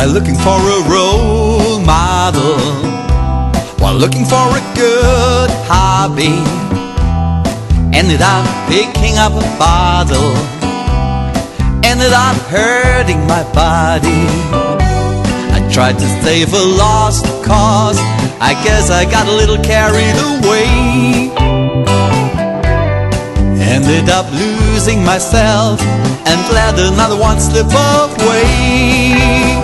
while looking for a role model, while looking for a good hobby. Ended up picking up a bottle, ended up hurting my body. I tried to save a lost cause, I guess I got a little carried away. Ended up losing myself and let another one slip away.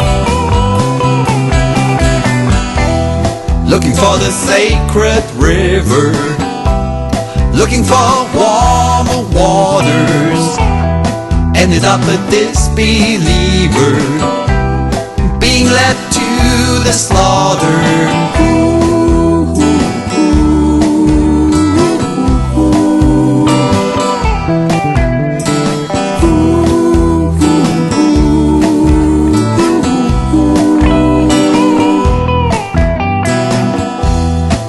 Looking for the sacred river, looking for warmer waters. Ended up a disbeliever, being led to the slaughter.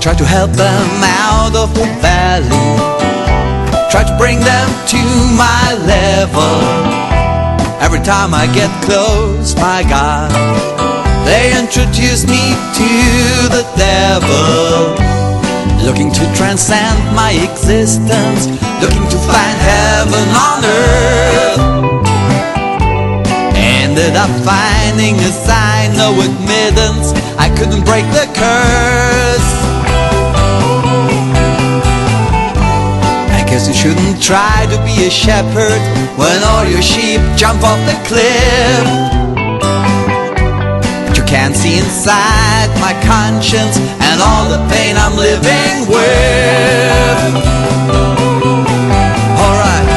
Try to help them out of the valley, try to bring them to my level. Every time I get close, my God, they introduce me to the devil. Looking to transcend my existence, looking to find heaven on earth. Ended up finding a sign, no admittance, I couldn't break the curse. Guess you shouldn't try to be a shepherd when all your sheep jump off the cliff. But you can't see inside my conscience and all the pain I'm living with. Alright.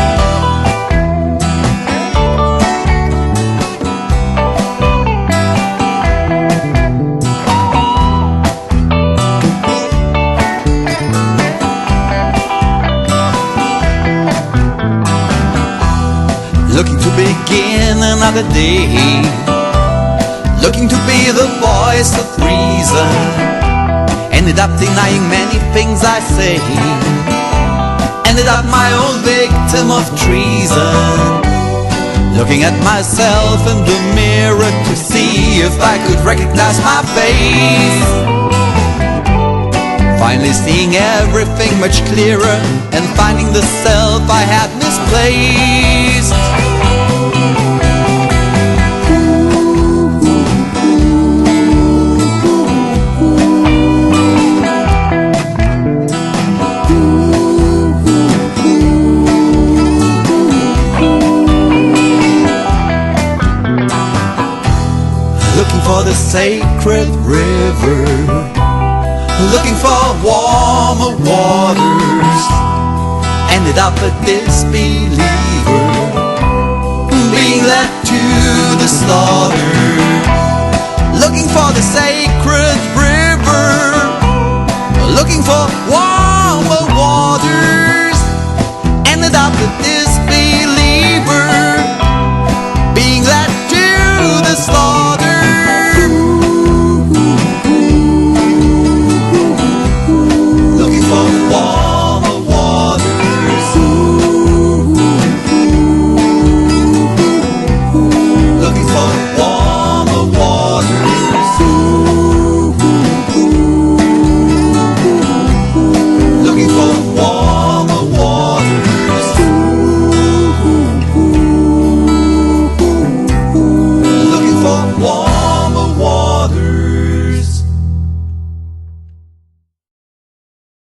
Looking to begin another day, looking to be the voice of reason. Ended up denying many things I say, ended up my own victim of treason. Looking at myself in the mirror to see if I could recognize my face. Finally seeing everything much clearer and finding the self I had misplaced. Looking for the sacred river, looking for warmer waters. Ended up a disbeliever, being led to the slaughter.